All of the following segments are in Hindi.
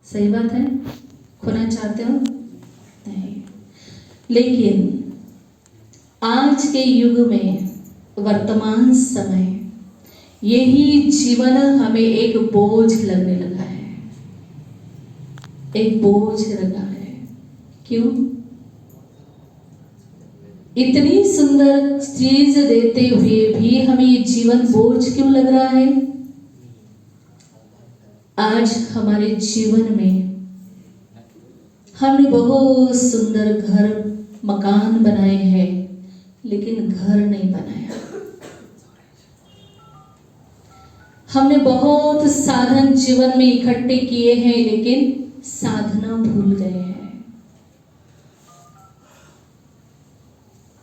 सही बात है, खोना चाहते हो? नहीं। लेकिन आज के युग में, वर्तमान समय, यही जीवन हमें एक बोझ लगने लगा है, एक बोझ लगा है। क्यों? इतनी सुंदर चीज देते हुए भी हमें ये जीवन बोझ क्यों लग रहा है? आज हमारे जीवन में हमने बहुत सुंदर घर मकान बनाए हैं, लेकिन घर नहीं बनाया। हमने बहुत साधन जीवन में इकट्ठे किए हैं, लेकिन साधना भूल गए हैं।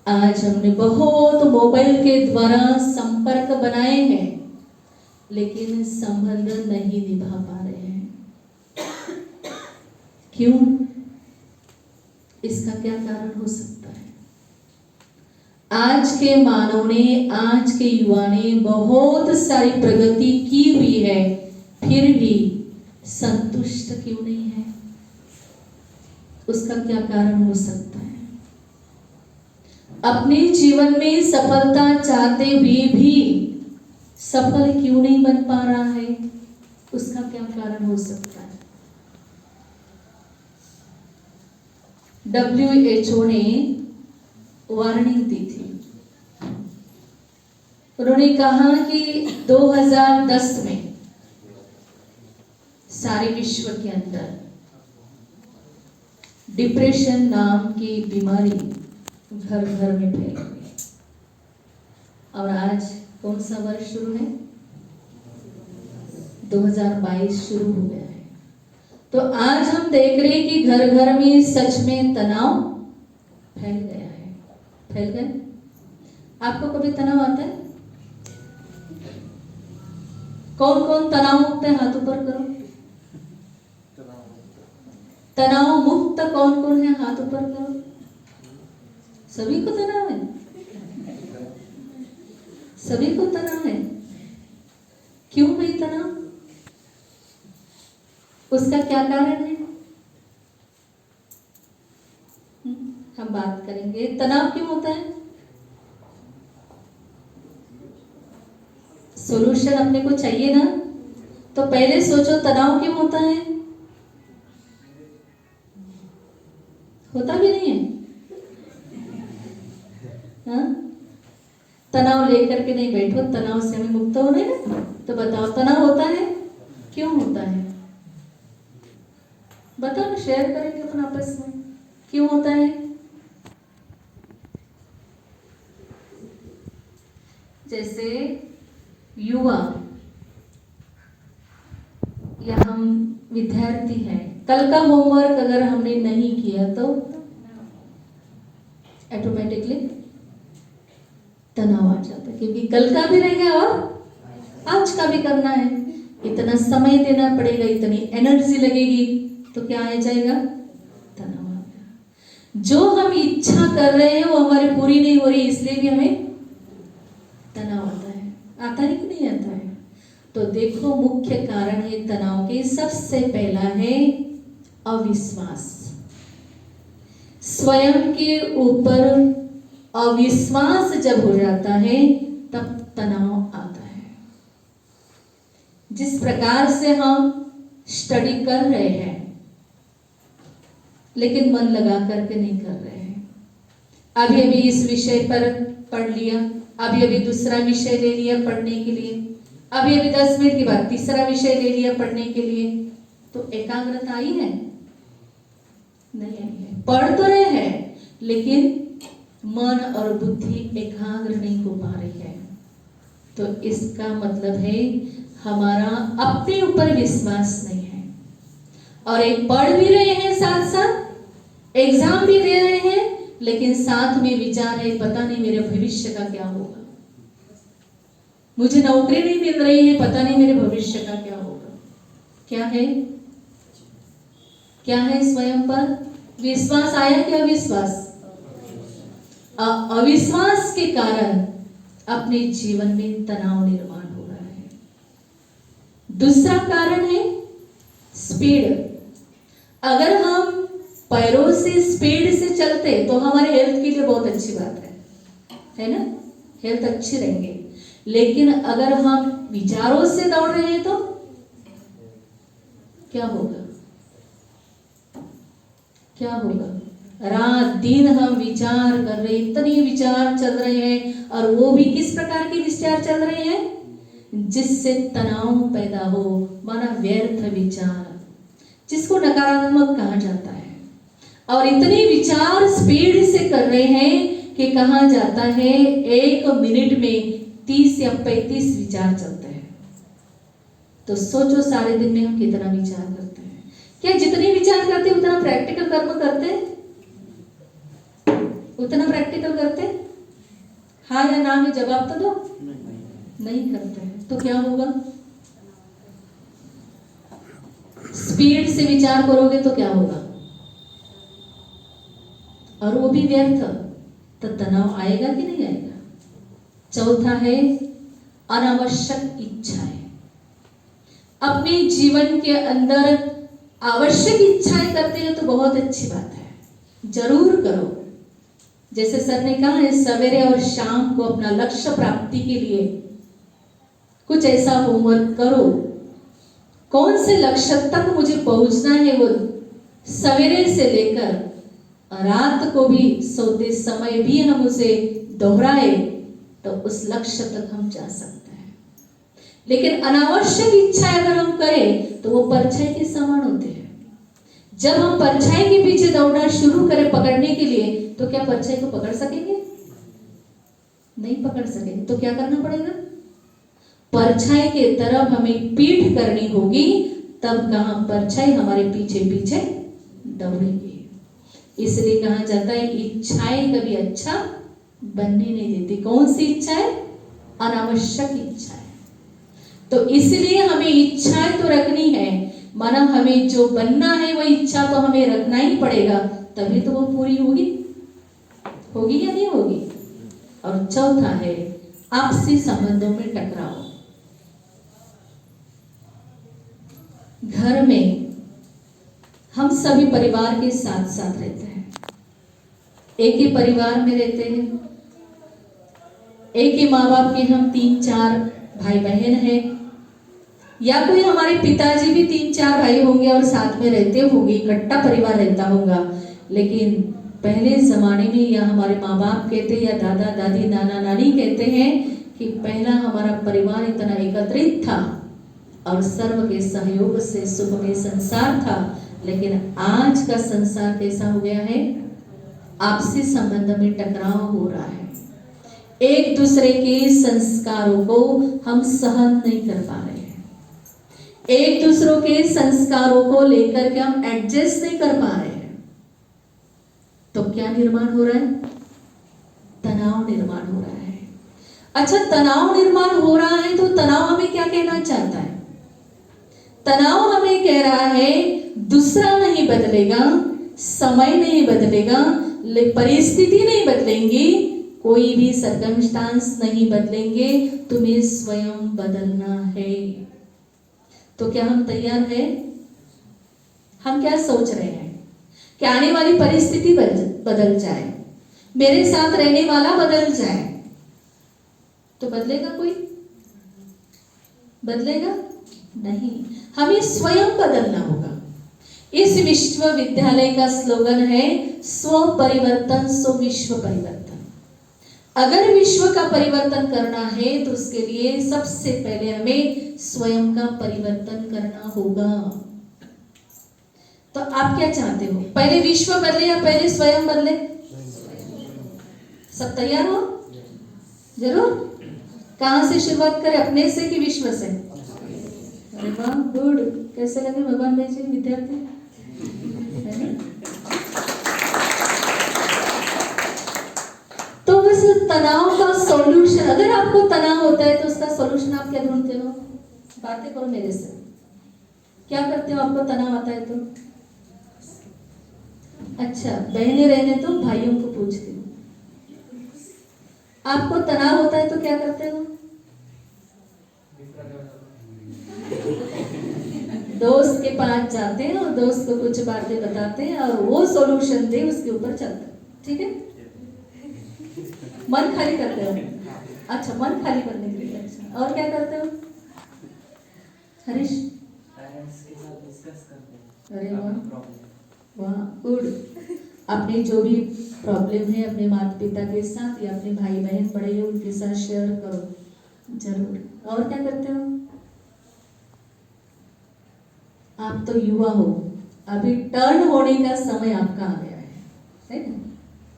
आज हमने बहुत मोबाइल के द्वारा संपर्क बनाए हैं, लेकिन संबंध नहीं निभा पा रहे हैं। क्यों? इसका क्या कारण हो सकता है? आज के मानव ने, आज के युवा ने बहुत सारी प्रगति की हुई है, फिर भी संतुष्ट क्यों नहीं है? उसका क्या कारण हो सकता है? अपने जीवन में सफलता चाहते हुए भी सफल क्यों नहीं बन पा रहा है? उसका क्या कारण हो सकता है? WHO ने वार्निंग दी थी। उन्होंने कहा कि 2010 में सारे विश्व के अंदर डिप्रेशन नाम की बीमारी घर घर में फैल गई। और आज कौन सा वर्ष शुरू है? 2022 शुरू हो गया है। तो आज हम देख रहे हैं कि घर घर में सच में तनाव फैल गया है। फैल गया? आपको कभी तनाव आता है? कौन कौन तनाव मुक्त है? हाथ ऊपर करो। तनाव मुक्त कौन कौन है? हाथ ऊपर करो। सभी को तनाव है? सभी को तनाव है। क्यों भाई तनाव? उसका क्या कारण है? हम बात करेंगे। तनाव क्यों होता है? सॉल्यूशन अपने को चाहिए ना, तो पहले सोचो तनाव क्यों होता है? होता भी नहीं है। हाँ? तनाव लेकर के नहीं बैठो, तनाव से हमें मुक्त होना है ना। तो बताओ तनाव होता है? क्यों होता है? बताओ ना, शेयर करेंगे अपन आपस में। क्यों होता है? जैसे युवा या हम विद्यार्थी हैं, कल का होमवर्क अगर हमने नहीं किया तो ऑटोमेटिकली तनाव आ जाता है, क्योंकि कल का भी रहेगा और आज का भी करना है। इतना समय देना पड़ेगा, इतनी एनर्जी लगेगी, तो क्या आ जाएगा? तनाव आ गया। जो हम इच्छा कर रहे हैं वो हमारी पूरी नहीं हो रही, इसलिए भी हमें तनाव आता है। आता है कि नहीं आता है? तो देखो, मुख्य कारण है तनाव के। सबसे पहला है अविश्वास। स्वयं के ऊपर अविश्वास जब हो जाता है तब तनाव आता है। जिस प्रकार से हम स्टडी कर रहे हैं, लेकिन मन लगा करके नहीं कर रहे हैं। अभी अभी इस विषय पर पढ़ लिया, अभी अभी दूसरा विषय ले लिया पढ़ने के लिए, अभी अभी 10 मिनट के बाद तीसरा विषय ले लिया पढ़ने के लिए, तो एकाग्रता आई है? नहीं आई है। पढ़ तो रहे हैं, लेकिन मन और बुद्धि एकाग्र नहीं हो पा रही है। तो इसका मतलब है हमारा अपने ऊपर विश्वास नहीं है। और एक पढ़ भी रहे हैं, साथ साथ एग्जाम भी दे रहे हैं, लेकिन साथ में विचार है पता नहीं मेरे भविष्य का क्या होगा, मुझे नौकरी नहीं मिल रही है, पता नहीं मेरे भविष्य का क्या होगा। क्या है? क्या है? स्वयं पर विश्वास आया कि अविश्वास? अविश्वास के कारण अपने जीवन में तनाव निर्माण हो रहा है। दूसरा कारण है स्पीड। अगर हम पैरों से स्पीड से चलते तो हमारे हेल्थ के लिए बहुत अच्छी बात है ना, हेल्थ अच्छी रहेंगे। लेकिन अगर हम विचारों से दौड़ रहे हैं तो क्या होगा, क्या होगा? रात दिन हम विचार कर रहे, इतने विचार चल रहे हैं, और वो भी किस प्रकार के विचार चल रहे हैं जिससे तनाव पैदा हो, माना व्यर्थ विचार, जिसको नकारात्मक कहा जाता है। और इतने विचार स्पीड से कर रहे हैं कि कहा जाता है 1 मिनट में 30 या 35 विचार चलते हैं। तो सोचो सारे दिन में हम कितना विचार करते हैं। क्या जितने विचार करते हैं उतना प्रैक्टिकल कर्म करते हैं? उतना प्रैक्टिकल करते हैं? हाँ या ना में जवाब तो दो। नहीं करते हैं तो क्या होगा? स्पीड से विचार करोगे तो क्या होगा? और वो भी व्यर्थ, तो तनाव आएगा कि नहीं आएगा? चौथा है अनावश्यक इच्छाएं। अपने जीवन के अंदर आवश्यक इच्छाएं करते हैं तो बहुत अच्छी बात है, जरूर करो। जैसे सर ने कहा है, सवेरे और शाम को अपना लक्ष्य प्राप्ति के लिए कुछ ऐसा होमवर्क करो। कौन से लक्ष्य तक मुझे पहुंचना है, वो सवेरे से लेकर रात को भी सोते समय भी हम उसे दोहराए तो उस लक्ष्य तक हम जा सकते हैं। लेकिन अनावश्यक इच्छाएं अगर हम करें तो वो परछाई के समान होते हैं। जब हम परछाई के पीछे दौड़ना शुरू करें पकड़ने के लिए, तो क्या परछाई को पकड़ सकेंगे? नहीं पकड़ सकेंगे। तो क्या करना पड़ेगा? परछाई के तरफ हमें पीठ करनी होगी, तब कहां परछाई हमारे पीछे पीछे दौड़ेगी। इसलिए कहा जाता है इच्छाएं कभी अच्छा बनने नहीं देती। कौन सी इच्छाएं? अनावश्यक इच्छाएं। तो इसलिए हमें इच्छाएं तो रखनी है, माना हमें जो बनना है वो इच्छा तो हमें रखना ही पड़ेगा, तभी तो वो पूरी होगी। होगी या नहीं होगी? और चौथा है आपसी संबंधों में टकराव। घर में हम सभी परिवार के साथ साथ रहते हैं, एक ही परिवार में रहते हैं, एक ही माँ बाप के हम 3-4 भाई बहन हैं, या कोई हमारे पिताजी भी 3-4 भाई होंगे और साथ में रहते होंगे, इकट्ठा परिवार रहता होगा। लेकिन पहले जमाने में या हमारे माँ बाप कहते या दादा दादी नाना नानी कहते हैं कि पहला हमारा परिवार इतना एकत्रित था और सर्व के सहयोग से सुखमय संसार था। लेकिन आज का संसार कैसा हो गया है? आपसी संबंध में टकराव हो रहा है। एक दूसरे के संस्कारों को हम सहन नहीं कर पा रहे हैं, एक दूसरों के संस्कारों को लेकर के हम एडजस्ट नहीं कर पा रहे हैं। तो क्या निर्माण हो रहा है? तनाव निर्माण हो रहा है। अच्छा, तनाव निर्माण हो रहा है तो तनाव हमें क्या कहना चाहता है? तनाव हमें कह रहा है दूसरा नहीं बदलेगा, समय नहीं बदलेगा, परिस्थिति नहीं बदलेंगी, कोई भी सर्कमस्टांस नहीं बदलेंगे, तुम्हें स्वयं बदलना है। तो क्या हम तैयार हैं? हम क्या सोच रहे हैं कि आने वाली परिस्थिति बदल जाए, मेरे साथ रहने वाला बदल जाए, तो बदलेगा कोई? बदलेगा नहीं, हमें स्वयं बदलना होगा। इस विश्वविद्यालय का स्लोगन है स्व परिवर्तन सो विश्व परिवर्तन। अगर विश्व का परिवर्तन करना है तो उसके लिए सबसे पहले हमें स्वयं का परिवर्तन करना होगा। तो आप क्या चाहते हो, पहले विश्व बदले या पहले स्वयं बदले? सब तैयार हो? जरूर। कहां से शुरुआत करें, अपने से कि विश्व से? अरे वाह, गुड। कैसे लगे भगवान भाई जी विद्यार्थी? तो बस तनाव का सॉल्यूशन, अगर आपको तनाव होता है तो उसका सॉल्यूशन आप क्या ढूंढते हो? बातें करो मेरे से। क्या करते हो आपको तनाव आता है तो? अच्छा, बहनें रहने तो भाइयों को पूछती हूँ, आपको तनाव होता है तो क्या करते हो? दोस्त के पास जाते हैं और दोस्त को कुछ बातें बताते हैं और वो सॉल्यूशन दे उसके ऊपर चलते हैं, ठीक है। मन खाली करते हो, अच्छा मन खाली करने के लिए, अच्छा और क्या करते हो हरीश? पेरेंट्स के साथ डिस्कस करते हैं। अरे वाह प्रॉब्लम वाह गुड। अपने जो भी प्रॉब्लम है अपने माता पिता के साथ या अपने भाई बहन बड़े हैं उनके साथ शेयर करो जरूर। और क्या करते हो? आप तो युवा हो, अभी टर्न होने का समय आपका आ गया है ना?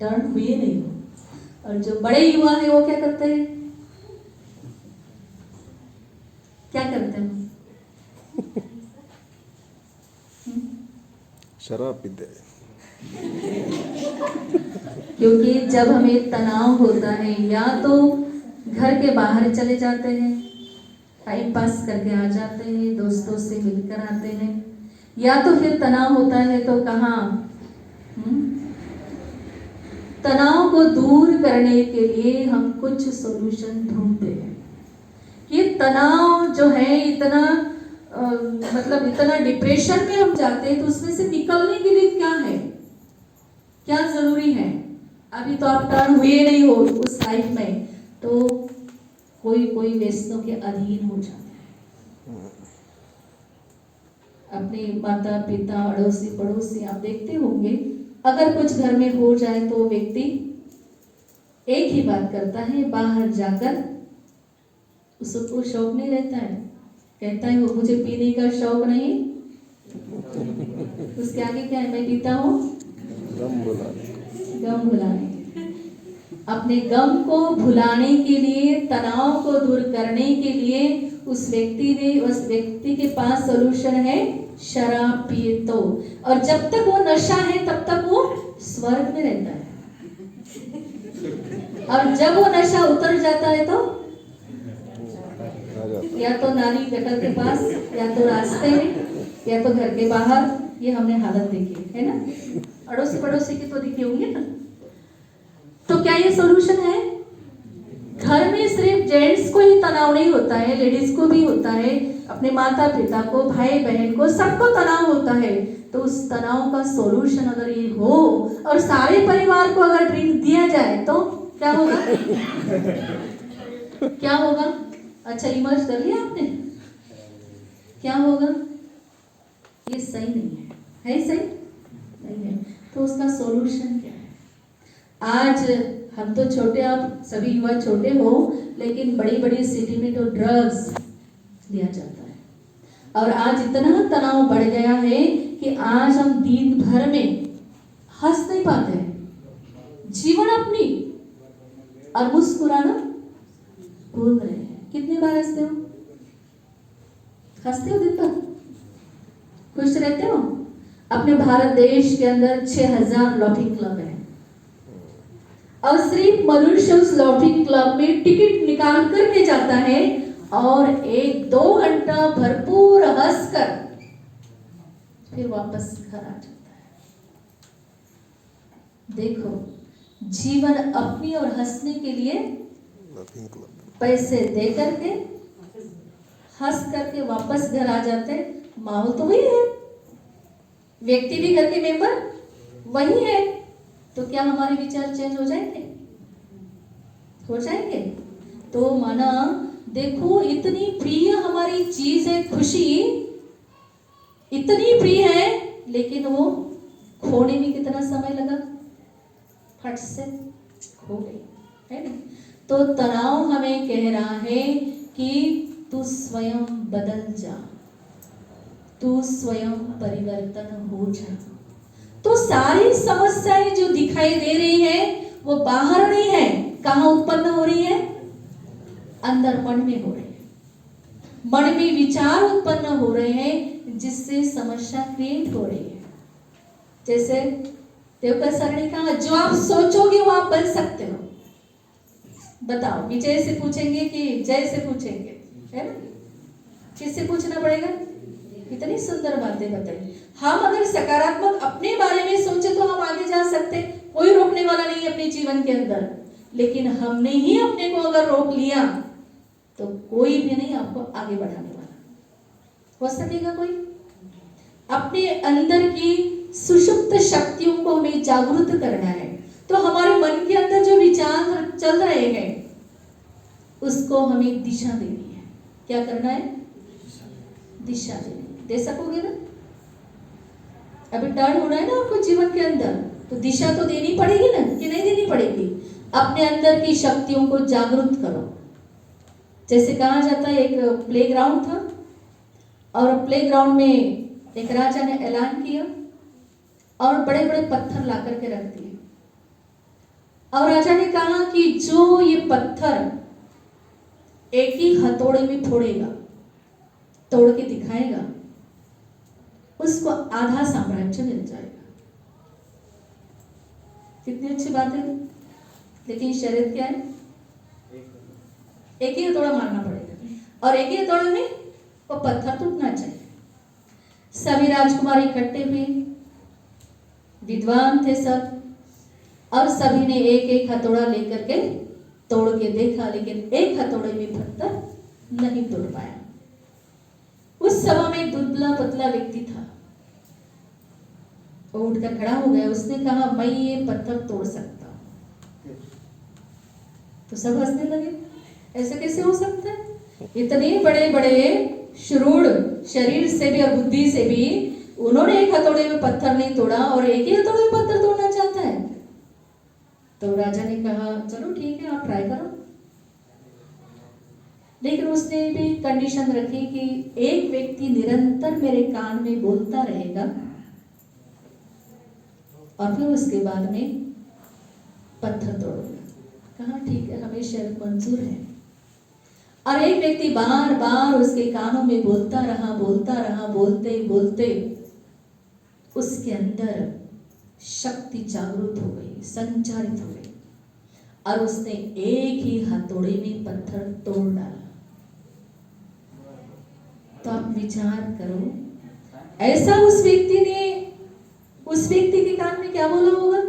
टर्न हुए नहीं हो। और जो बड़े युवा है वो क्या करते हैं? क्या करते हैं? शराब पीते। क्योंकि जब हमें तनाव होता है या तो घर के बाहर चले जाते हैं, टाइम पास करके आ जाते हैं, दोस्तों से मिलकर आते हैं, या तो फिर तनाव होता है तो कहाँ तनाव को दूर करने के लिए हम कुछ सॉल्यूशन ढूंढते हैं। ये तनाव जो है इतना मतलब इतना डिप्रेशन में हम जाते हैं तो उसमें से निकलने के लिए क्या है, क्या जरूरी है? अभी तो आप टर्न हुए नहीं हो उस लाइफ में, तो कोई कोई व्यसनों के अधीन हो जाते हैं। अपने माता पिता अड़ोसी पड़ोसी आप देखते होंगे, अगर कुछ घर में हो जाए तो व्यक्ति एक ही बात करता है, बाहर जाकर उसको शौक नहीं रहता है, कहता है वो मुझे पीने का शौक नहीं, उसके आगे क्या है, मैं पीता हूँ गम भुलाने। अपने गम को भुलाने के लिए, तनाव को दूर करने के लिए उस व्यक्ति के पास सॉल्यूशन है शराब पिए तो। और जब तक वो नशा है तब तक वो स्वर्ग में रहता है, और जब वो नशा उतर जाता है तो या तो नाली गटर के पास, या तो रास्ते में, या तो घर के बाहर। ये हमने हालत देखी है ना, अड़ोसी पड़ोसी की तो दिखी होंगी ना। तो क्या ये सॉल्यूशन है? घर में सिर्फ जेंट्स को ही तनाव नहीं होता है, लेडीज को भी होता है, अपने माता पिता को, भाई बहन को, सबको तनाव होता है। तो उस तनाव का सॉल्यूशन अगर ये हो और सारे परिवार को अगर ड्रिंक दिया जाए तो क्या होगा? क्या होगा? अच्छा इमर्ज कर लिया आपने, क्या होगा? ये सही नहीं है सही नहीं है। तो उसका सॉल्यूशन क्या है? आज हम तो छोटे, आप सभी युवा छोटे हो, लेकिन बड़ी बड़ी सिटी में तो ड्रग्स लिया जाता है। और आज इतना तनाव बढ़ गया है कि आज हम दिन भर में हंस नहीं पाते हैं, जीवन अपनी और मुस्कुराना भूल रहे हैं। कितनी बार हंसते हो? हंसते हो दिन भर? खुश रहते हो? अपने भारत देश के अंदर 6000 लॉफिंग क्लब है, और सिर्फ मनुष्य उस लॉफिंग क्लब में टिकट निकाल करके जाता है और 1-2 घंटा भरपूर हंसकर फिर वापस घर आ जाता है। देखो, जीवन अपनी और हंसने के लिए पैसे दे करके हंस करके वापस घर आ जाते हैं। माहौल तो वही है, व्यक्ति भी घर के मेंबर वही है, तो क्या हमारे विचार चेंज हो जाएंगे? हो जाएंगे। तो माना देखो, इतनी प्रिय हमारी चीज है खुशी, इतनी प्रिय है, लेकिन वो खोने में कितना समय लगा? फट से खो गई, है ना? तो तनाव हमें कह रहा है कि तू स्वयं बदल जा, तू स्वयं परिवर्तन हो जा। तो सारी समस्याएं जो दिखाई दे रही है वो बाहर नहीं है, कहाँ उत्पन्न हो रही है? अंदर मन में हो रही है। मन में विचार उत्पन्न हो रहे हैं जिससे समस्या क्रिएट हो रही है। जैसे देवकर सर ने कहा, जो आप सोचोगे वो आप बन सकते हो। बताओ, विजय से पूछेंगे कि जय से पूछेंगे, है ना? किससे पूछना पड़ेगा? कितनी सुंदर बातें बताई। हम अगर सकारात्मक अपने बारे में सोचे तो हम आगे जा सकते, कोई रोकने वाला नहीं अपने जीवन के अंदर। लेकिन हमने ही अपने को अगर रोक लिया तो कोई भी नहीं आपको आगे बढ़ाने वाला। हो सकेगा कोई? अपने अंदर की सुषुप्त शक्तियों को हमें जागृत करना है। तो हमारे मन के अंदर जो विचार चल रहे हैं उसको हमें दिशा देनी है। क्या करना है? दिशा देनी। दे सकोगे ना? अभी टर्न होना है ना आपको जीवन के अंदर, तो दिशा तो देनी पड़ेगी ना, कि नहीं देनी पड़ेगी? अपने अंदर की शक्तियों को जागृत करो। जैसे कहा जाता है, एक प्लेग्राउंड था और प्लेग्राउंड में एक राजा ने ऐलान किया और बड़े बड़े पत्थर ला करके रख दिए और राजा ने कहा कि जो ये पत्थर एक ही हथौड़े में फोड़ेगा, तोड़ के दिखाएगा, उसको आधा साम्राज्य मिल जाएगा। कितनी अच्छी बात है। लेकिन शर्त क्या है? एक ही हथौड़ा मारना पड़ेगा और एक ही हथौड़े में वो पत्थर टूटना चाहिए। सभी राजकुमार इकट्ठे हुए, विद्वान थे सब, और सभी ने एक एक हथौड़ा लेकर के तोड़ के देखा, लेकिन एक हथौड़े में पत्थर नहीं तोड़ पाया। उस सभा में दुबला पतला व्यक्ति था, वो उठकर खड़ा हो गया। उसने कहा, मैं ये पत्थर तोड़ सकता हूं। तो सब हंसने लगे, ऐसा कैसे हो सकता है? इतने बड़े बड़े शुरूढ़ शरीर से भी और बुद्धि से भी उन्होंने एक हथौड़े में पत्थर नहीं तोड़ा और एक ही हथौड़े में पत्थर तोड़ना चाहता है। तो राजा ने कहा, चलो ठीक है, आप ट्राई करो। लेकिन उसने भी कंडीशन रखी कि एक व्यक्ति निरंतर मेरे कान में बोलता रहेगा और फिर उसके बाद में पत्थर तोड़ूंगा। कहा ठीक है, हमें शर्त मंजूर है। और एक व्यक्ति बार बार उसके कानों में बोलता रहा, बोलते बोलते उसके अंदर शक्ति जागृत हो गई, संचारित हो गई और उसने एक ही हथौड़े में पत्थर तोड़ डाला। तो आप विचार करो, ऐसा उस व्यक्ति के कान में क्या बोला होगा?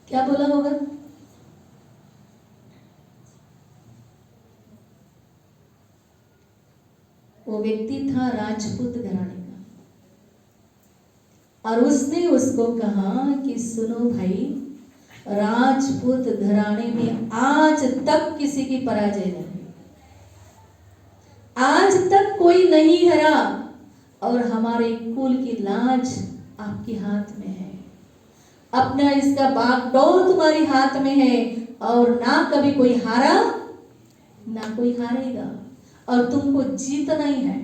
क्या बोला होगा? वो व्यक्ति था राजपूत घराने का और उसने उसको कहा कि सुनो भाई, राजपूत घराने में आज तक किसी की पराजय नहीं, आज तक कोई नहीं हरा और हमारे कुल की लाज आपके हाथ में है। अपना इसका बागडोर तुम्हारे हाथ में है और ना कभी कोई हारा ना कोई हारेगा और तुमको जीतना ही है।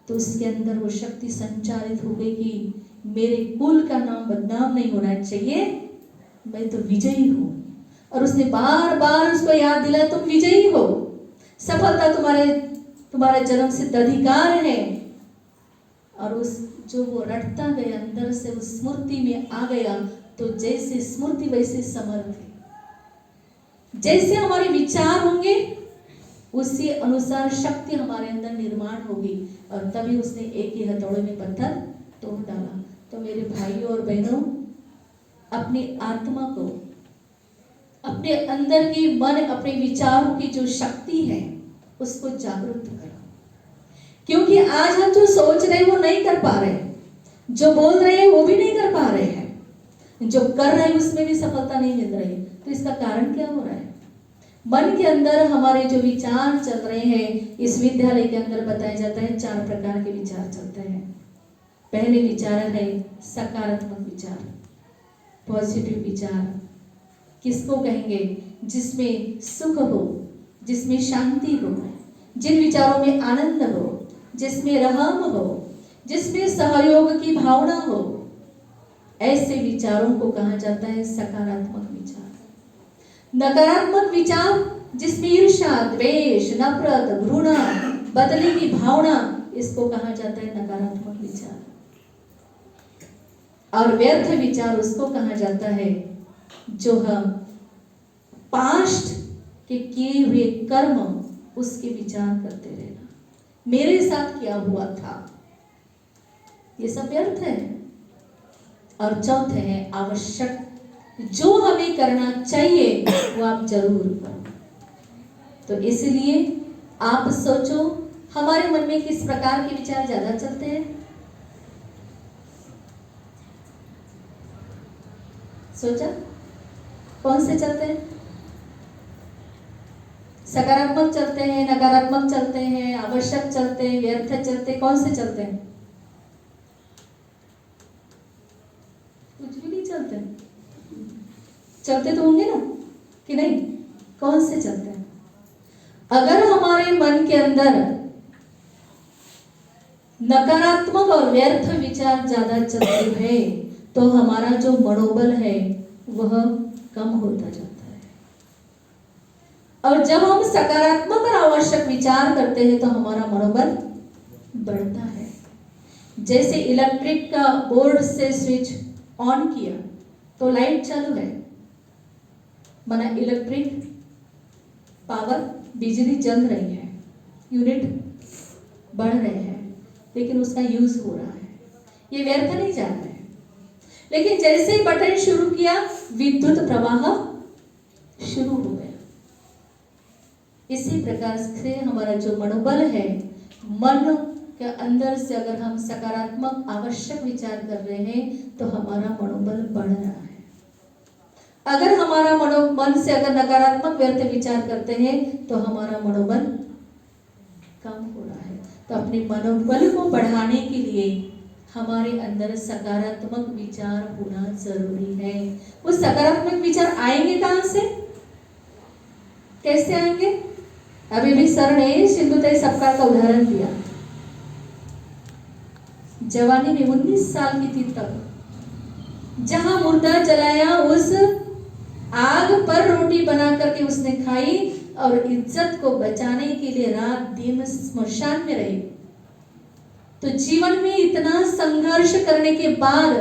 तो उसके अंदर वो शक्ति संचारित हो गई कि मेरे कुल का नाम बदनाम नहीं होना चाहिए, मैं तो विजयी हूं। और उसने बार बार उसको याद दिलाया, तुम विजयी हो, सफलता तुम्हारा जन्म सिद्ध अधिकार है। और उस जो वो रटता गया अंदर से उस स्मृति में आ गया, तो जैसे स्मृति वैसे समर्थ। जैसे हमारे विचार होंगे उसी अनुसार शक्ति हमारे अंदर निर्माण होगी। और तभी उसने एक ही हथौड़े में पत्थर तोड़ डाला। तो मेरे भाइयों और बहनों, अपनी आत्मा को, अपने अंदर की मन, अपने विचारों की जो शक्ति है उसको जागरूक करो। क्योंकि आज हम जो सोच रहे हैं वो नहीं कर पा रहे, जो बोल रहे हैं वो भी नहीं कर पा रहे हैं, जो कर रहे हैं उसमें भी सफलता नहीं मिल रही। तो इसका कारण क्या हो रहा है? मन के अंदर हमारे जो विचार चल रहे हैं, इस विद्यालय के अंदर बताया जाता है 4 प्रकार के विचार चलते हैं। पहले विचार है सकारात्मक विचार, पॉजिटिव विचार। किसको कहेंगे? जिसमें सुख हो, जिसमें शांति हो, जिन विचारों में आनंद हो, जिसमें रहम हो, जिसमें सहयोग की भावना हो, ऐसे विचारों को कहा जाता है सकारात्मक विचार। नकारात्मक विचार जिसमें ईर्ष्या, द्वेष, नफरत, घृणा, बदले की भावना, इसको कहा जाता है नकारात्मक विचार। और व्यर्थ विचार उसको कहा जाता है जो हम पास्ट के किए हुए कर्म उसके विचार करते रहना, मेरे साथ क्या हुआ था, ये सब व्यर्थ है। और चौथे है आवश्यक, जो हमें करना चाहिए वो आप जरूर करो। तो इसलिए आप सोचो, हमारे मन में किस प्रकार के विचार ज्यादा चलते हैं? सोचा कौन से चलते हैं? सकारात्मक चलते हैं, नकारात्मक चलते हैं, आवश्यक चलते हैं, व्यर्थ चलते हैं, कौन से चलते हैं? कुछ भी नहीं चलते। चलते तो होंगे ना कि नहीं? कौन से चलते हैं? अगर हमारे मन के अंदर नकारात्मक और व्यर्थ विचार ज्यादा चलते हैं तो हमारा जो मनोबल है वह कम होता जाता है। और जब हम सकारात्मक और आवश्यक विचार करते हैं तो हमारा मनोबल बढ़ता है। जैसे इलेक्ट्रिक का बोर्ड से स्विच ऑन किया तो लाइट चालू है, माना इलेक्ट्रिक पावर, बिजली जल रही है, यूनिट बढ़ रहे हैं, लेकिन उसका यूज हो रहा है, ये व्यर्थ नहीं जा रहा है। लेकिन जैसे ही बटन शुरू किया विद्युत प्रवाह शुरू हो गया। इसी प्रकार से हमारा जो मनोबल है, मन के अंदर से अगर हम सकारात्मक आवश्यक विचार कर रहे हैं तो हमारा मनोबल बढ़ रहा है। अगर हमारा मन से अगर नकारात्मक व्यर्थ विचार करते हैं तो हमारा मनोबल कम हो रहा है। तो अपने मनोबल को बढ़ाने के लिए हमारे अंदर सकारात्मक विचार होना जरूरी है। वो सकारात्मक विचार आएंगे कहां से, कैसे आएंगे? अभी भी सर ने सिंधुताई सपकाळ का उदाहरण दिया। जवानी में 19 साल की थी तब, जहां मुर्दा जलाया उस आग पर रोटी बना करके उसने खाई और इज्जत को बचाने के लिए रात दिन स्मशान में रही। तो जीवन में इतना संघर्ष करने के बाद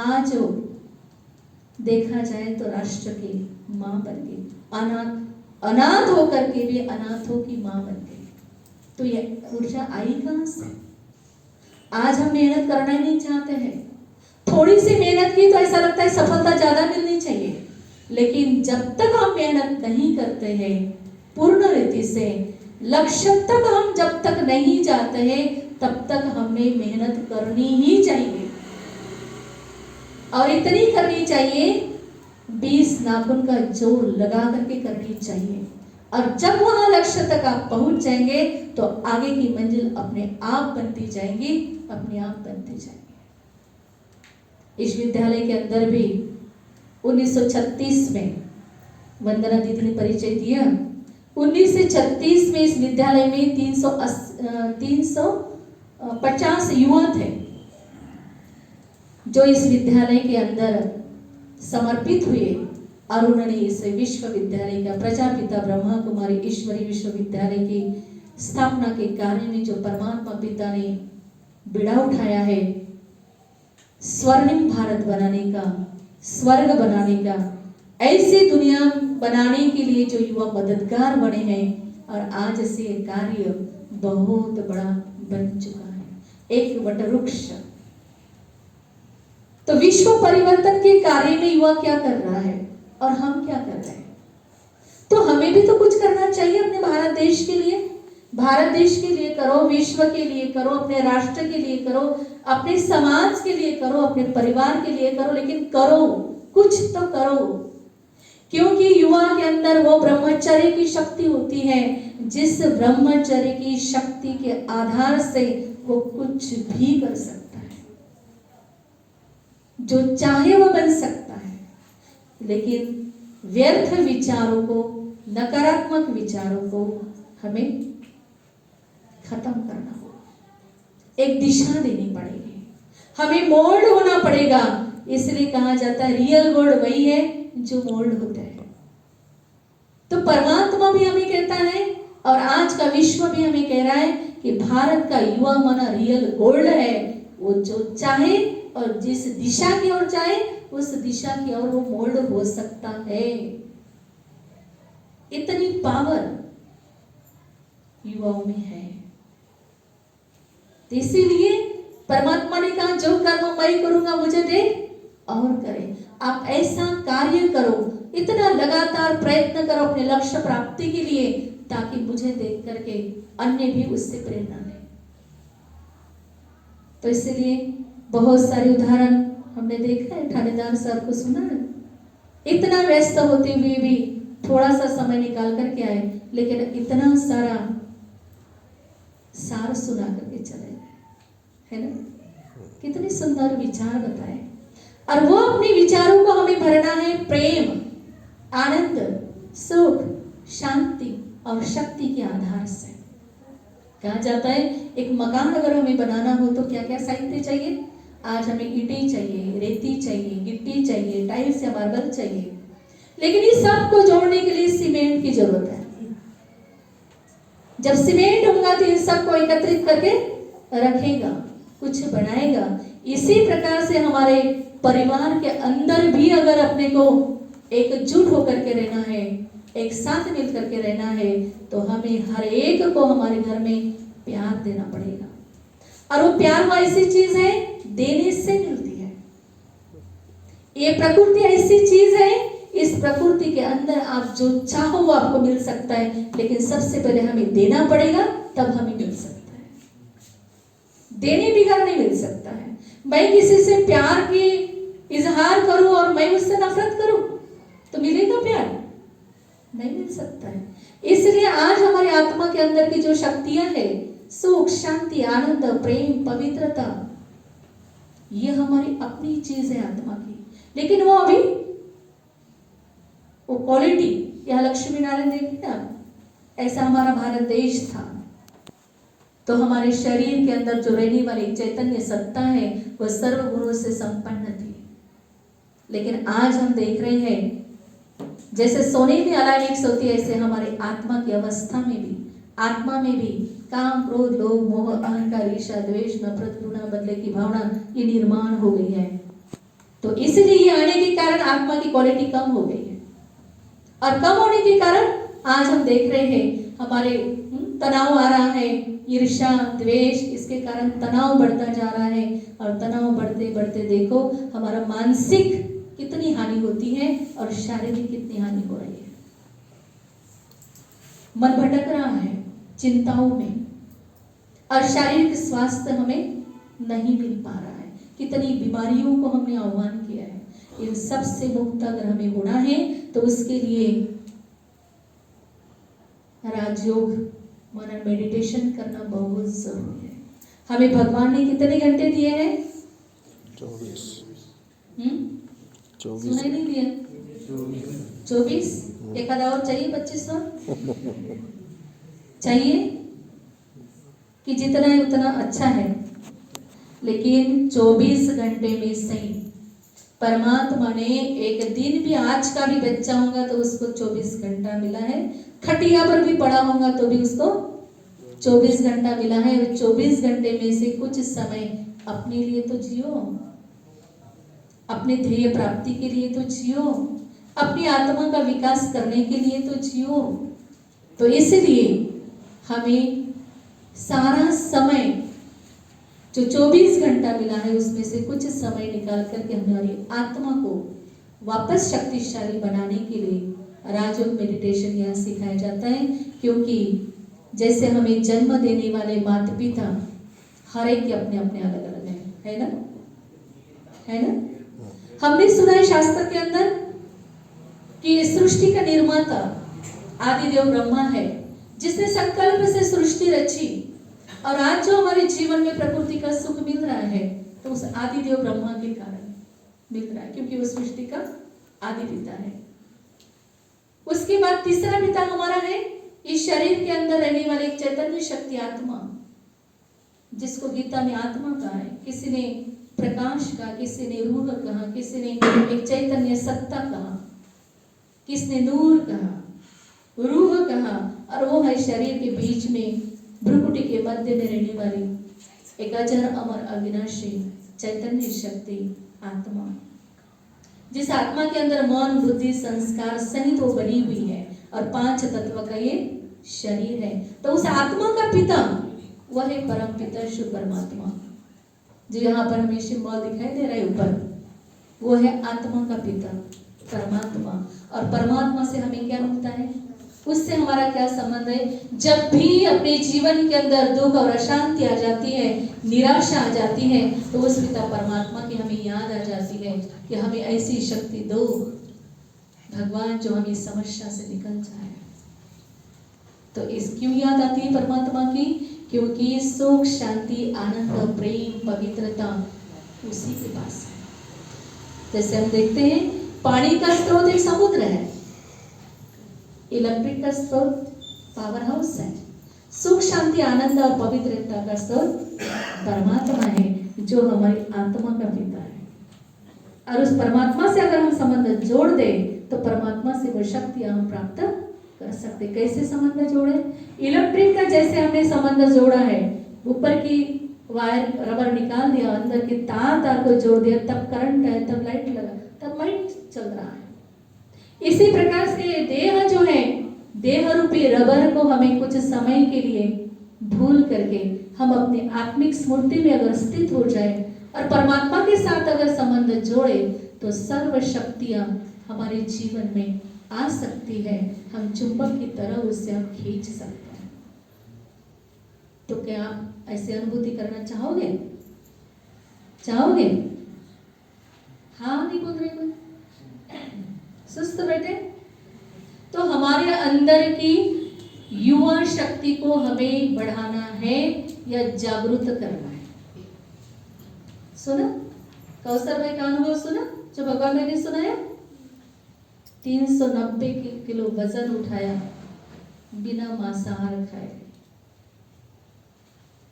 आज देखा जाए तो राष्ट्र की मां बन गई, अनाथ होकर के भी अनाथों की मां बन गई। तो ये ऊर्जा आई कहां से? आज हम मेहनत करना ही नहीं चाहते हैं। थोड़ी सी मेहनत की तो ऐसा लगता है सफलता ज्यादा मिलनी चाहिए, लेकिन जब तक हम मेहनत नहीं करते हैं पूर्ण रीति से, लक्ष्य तक हम जब तक नहीं जाते हैं तब तक हमें मेहनत करनी ही चाहिए। और इतनी करनी चाहिए 20 नाखून का जोर लगा करके करनी चाहिए। और जब वहां लक्ष्य तक आप पहुंच जाएंगे तो आगे की मंजिल अपने आप बनती जाएंगी, अपने आप बनती जाएंगी। इस विद्यालय के अंदर भी 1936 में वंदना दीदी ने परिचय दिया। 1936 में इस विद्यालय में 350 युवा थे जो इस विद्यालय के अंदर समर्पित हुए और उन्होंने इस विश्वविद्यालय का प्रजापिता ब्रह्मा कुमारी ईश्वरी विश्वविद्यालय की स्थापना के कार्य में जो परमात्मा पिता ने बीड़ा उठाया है, स्वर्णिम भारत बनाने का, स्वर्ग बनाने का, ऐसी दुनिया बनाने के लिए जो युवा मददगार बने हैं और आज से ये कार्य बहुत बड़ा बन चुका है, एक वटवृक्ष। तो विश्व परिवर्तन के कार्य में युवा क्या कर रहा है और हम क्या कर रहे हैं? तो हमें भी तो कुछ करना चाहिए अपने भारत देश के लिए। भारत देश के लिए करो, विश्व के लिए करो, अपने राष्ट्र के लिए करो, अपने समाज के लिए करो, अपने परिवार के लिए करो, लेकिन करो, कुछ तो करो। क्योंकि युवा के अंदर वो ब्रह्मचर्य की शक्ति होती है, जिस ब्रह्मचर्य की शक्ति के आधार से वो कुछ भी कर सकता है, जो चाहे वो बन सकता है। लेकिन व्यर्थ विचारों को, नकारात्मक विचारों को हमें खत्म करना होगा, एक दिशा देनी पड़ेगी, हमें मोल्ड होना पड़ेगा। इसलिए कहा जाता है रियल वर्ल्ड वही है जो मोल्ड होता है। तो परमात्मा भी हमें कहता है और आज का विश्व भी हमें कह रहा है कि भारत का युवा माना रियल गोल्ड है। वो जो चाहे और जिस दिशा की ओर चाहे उस दिशा की ओर वो मोल्ड हो सकता है। इतनी पावर युवाओं में है। तो इसीलिए परमात्मा ने कहा जो कर्म मैं करूंगा मुझे दे और करें। आप ऐसा कार्य करो, इतना लगातार प्रयत्न करो अपने लक्ष्य प्राप्ति के लिए, ताकि मुझे देख करके अन्य भी उससे प्रेरणा लें। तो इसलिए बहुत सारे उदाहरण हमने देखा है, थानेदार साहब को सुना है, इतना व्यस्त होते हुए भी थोड़ा सा समय निकाल करके आए, लेकिन इतना सारा सार सुना करके चले गए, है ना। कितने सुंदर विचार बताए, और वो अपने विचारों को हमें भरना है प्रेम, आनंद, सुख, शांति और शक्ति के आधार से। कहा जाता है एक मकान अगर हमें बनाना हो तो क्या क्या साहित्य चाहिए। आज हमें ईंटें चाहिए, रेती चाहिए, गिट्टी चाहिए, टाइल्स या मार्बल चाहिए, लेकिन इस सब को जोड़ने के लिए सीमेंट की जरूरत है। जब सीमेंट होगा तो इन सब को एकत्रित करके रखेगा, कुछ बनाएगा। इसी प्रकार से हमारे परिवार के अंदर भी अगर अपने को एकजुट होकर के रहना है, एक साथ मिल करके रहना है, तो हमें हर एक को हमारे घर में प्यार देना पड़ेगा। और वो प्यार वो ऐसी चीज है देने से मिलती है। ये प्रकृति ऐसी चीज है, इस प्रकृति के अंदर आप जो चाहो वो आपको मिल सकता है, लेकिन सबसे पहले हमें देना पड़ेगा, तब हमें मिल सकता है। देने बिगड़ नहीं मिल सकता है। मैं किसी से प्यार की इजहार करूं और मैं उससे नफरत करूं तो मिलेगा प्यार? नहीं मिल सकता है। इसलिए आज हमारी आत्मा के अंदर की जो शक्तियां हैं, सुख, शांति, आनंद, प्रेम, पवित्रता, ये हमारी अपनी चीज है आत्मा की, लेकिन वो अभी वो क्वालिटी, यह लक्ष्मी नारायण देखिए ना, ऐसा हमारा भारत देश था तो हमारे शरीर के अंदर जो रहने वाली चैतन्य सत्ता है वह सर्व गुणों से संपन्न थी। लेकिन आज हम देख रहे हैं जैसे सोने में अलाय मिक्स होती है, ऐसे हमारे आत्मा की अवस्था में भी, आत्मा में भी काम, क्रोध, लोभ, मोह, अहंकार, ईर्ष्या, द्वेष, नफरत, घृणा, बदले की भावना ये निर्माण हो गई है। तो इसलिए ये आने के कारण आत्मा की क्वालिटी कम हो गई है, और कम होने के कारण आज हम देख रहे हैं हमारे तनाव आ रहा है, ईर्ष्या, द्वेष, इसके कारण तनाव बढ़ता जा रहा है। और तनाव बढ़ते बढ़ते देखो हमारा मानसिक कितनी हानि होती है और शारीरिक कितनी हानि हो रही है। मन भटक रहा है चिंताओं में, और शारीरिक स्वास्थ्य हमें नहीं मिल पा रहा है। कितनी बीमारियों को हमने आह्वान किया है। इन सब से मुक्त अगर हमें होना है तो उसके लिए राजयोग, मनन, मेडिटेशन करना बहुत जरूरी है। हमें भगवान ने कितने घंटे दिए हैं? 24 सुनाई नहीं दिया? 24। एक आधा और चाहिए 25 और चाहिए कि जितना है उतना अच्छा है, लेकिन 24 घंटे में सही परमात्मा ने एक दिन भी, आज का भी बच्चा होगा तो उसको 24 घंटा मिला है, खटिया पर भी पड़ा होगा तो भी उसको 24 घंटा मिला है। 24 घंटे में से कुछ समय अपने लिए तो जियो, अपने ध्येय प्राप्ति के लिए तो जियो, अपनी आत्मा का विकास करने के लिए तो जियो। तो इसलिए हमें सारा समय जो 24 घंटा मिला है उसमें से कुछ समय निकाल करके हमारी आत्मा को वापस शक्तिशाली बनाने के लिए राजयोग मेडिटेशन यहाँ सिखाया जाता है। क्योंकि जैसे हमें जन्म देने वाले माता पिता हर एक के अपने अपने अलग अलग हैं, है ना, है ना। हमने सुना है शास्त्र के अंदर कि सृष्टि का निर्माता आदिदेव ब्रह्मा है, जिसने संकल्प से सृष्टि रची। और आज जो हमारे जीवन में प्रकृति का सुख मिल रहा है तो उस आदिदेव ब्रह्मा के कारण मिल रहा है, क्योंकि वो सृष्टि का आदि पिता है। उसके बाद तीसरा पिता हमारा है इस शरीर के अंदर रहने वाले एक चैतन्य शक्ति आत्मा, जिसको गीता में आत्मा कहा है, किसी ने प्रकाश कहा, किसी ने रूह कहा, किसी ने एक चैतन्य सत्ता कहा, किसने नूर कहा, रूह कहा। और वो है शरीर के बीच में भ्रुकुटी के मध्य में रहने वाली एक अजर अमर अविनाशी चैतन्य शक्ति आत्मा, जिस आत्मा के अंदर मन, बुद्धि, संस्कार सहित वो बनी हुई है, और 5 तत्व का ये शरीर है। तो उस आत्मा का पिता वह है परम पिता शिव परमात्मा, जो यहाँ पर हमें सिंबल दिखाई दे रहा है ऊपर, वो है आत्मा का पिता परमात्मा। और परमात्मा से हमें क्या मिलता है? उससे हमारा क्या संबंध है? जब भी अपने जीवन के अंदर दुख और अशांति आ जाती है, निराशा आ जाती है, तो उस पिता परमात्मा की हमें याद आ जाती है कि हमें ऐसी शक्ति दो भगवान जो हमें इस समस्या से निकल जाए। तो इस क्यों याद आती है परमात्मा की? क्योंकि सुख, शांति, आनंद, प्रेम, पवित्रता उसी के पास है। जैसे हम देखते हैं पानी का स्रोत एक समुद्र है, इलेक्ट्रिक का स्रोत पावर हाउस है, सुख, शांति, आनंद और पवित्रता का स्रोत परमात्मा है जो हमारी आत्मा का पिता है। और उस परमात्मा से अगर हम संबंध जोड़ दे तो परमात्मा से वो शक्तियां हम प्राप्त कर सकते। कैसे संबंध जोड़े? इलेक्ट्रिक का जैसे हमने संबंध जोड़ा है, ऊपर की वायर रबर निकाल दिया, अंदर के तार को जोड़ दिया, तब करंट है, तब लाइट लगा, तब लाइट चल रहा है। इसी प्रकार से देह जो है, देह रूपी रबर को हमें कुछ समय के लिए भूल करके हम अपने आत्मिक स्मृति में अगर स्थित हो जाए और परमात्मा के साथ अगर संबंध जोड़े तो सर्व शक्तियां हमारे जीवन में आ सकती है। हम चुंबक की तरह उससे हम खींच सकते हैं। तो क्या आप ऐसी अनुभूति करना चाहोगे? चाहोगे? हाँ नहीं बोल रहे कोई? सुस्त बैठे? तो हमारे अंदर की युवा शक्ति को हमें बढ़ाना है या जागृत करना है। सुना कौशल भाई का अनुभव सुना जो भगवान ने सुनाया? 390 किलो वजन उठाया बिना मांसाहार खाए।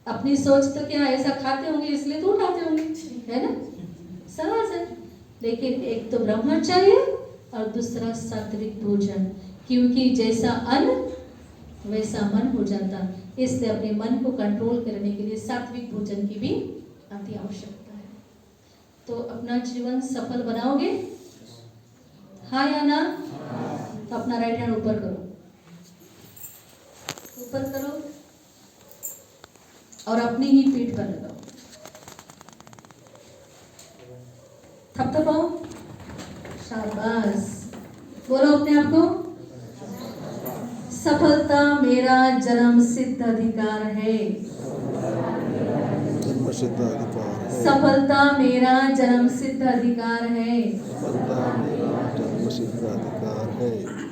अपनी सोच तो क्या ऐसा खाते होंगे इसलिए तो उठाते होंगे, है ना? सहज है। लेकिन एक तो ब्रह्मचर्य और दूसरा सात्विक भोजन, क्योंकि जैसा अन्न वैसा मन हो जाता, इसलिए अपने मन को कंट्रोल करने के लिए सात्विक भोजन की भी अति आवश्यकता है। तो अपना जीवन सफल बनाओगे? हाँ या ना? तो अपना राइट हैंड ऊपर करो, ऊपर करो और अपनी ही पीठ पर लगाओ। थपथपाओ। शाबाश। बोलो अपने आप को, सफलता मेरा जन्म सिद्ध अधिकार है। जन्म सिद्ध अधिकार है। सफलता मेरा जन्म सिद्ध अधिकार है। सफलता मेरा जन्म सिद्ध अधिकार है।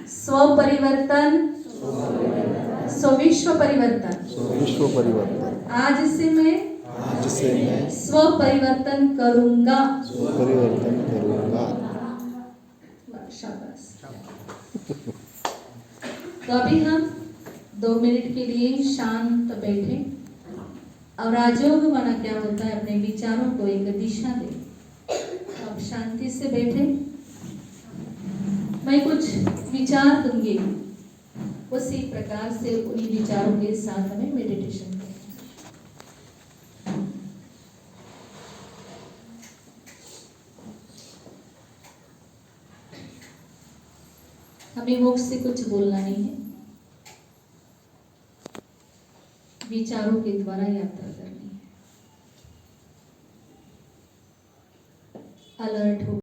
स्व परिवर्तन, स्विश्व परिवर्तन। विश्व परिवर्तन। आज से मैं स्व परिवर्तन करूंगा। स्व परिवर्तन करूंगा। शाबाश। तो अभी हम 2 मिनट के लिए शांत बैठे और राजयोग माना क्या होता है, अपने विचारों को एक दिशा दे। अब शांति से बैठे, मैं कुछ विचार दूंगी, उसी प्रकार से उन्हीं विचारों के साथ हमें मेडिटेशन करें। हमें मुख से कुछ बोलना नहीं है, विचारों के द्वारा यात्रा करनी है। अलर्ट हो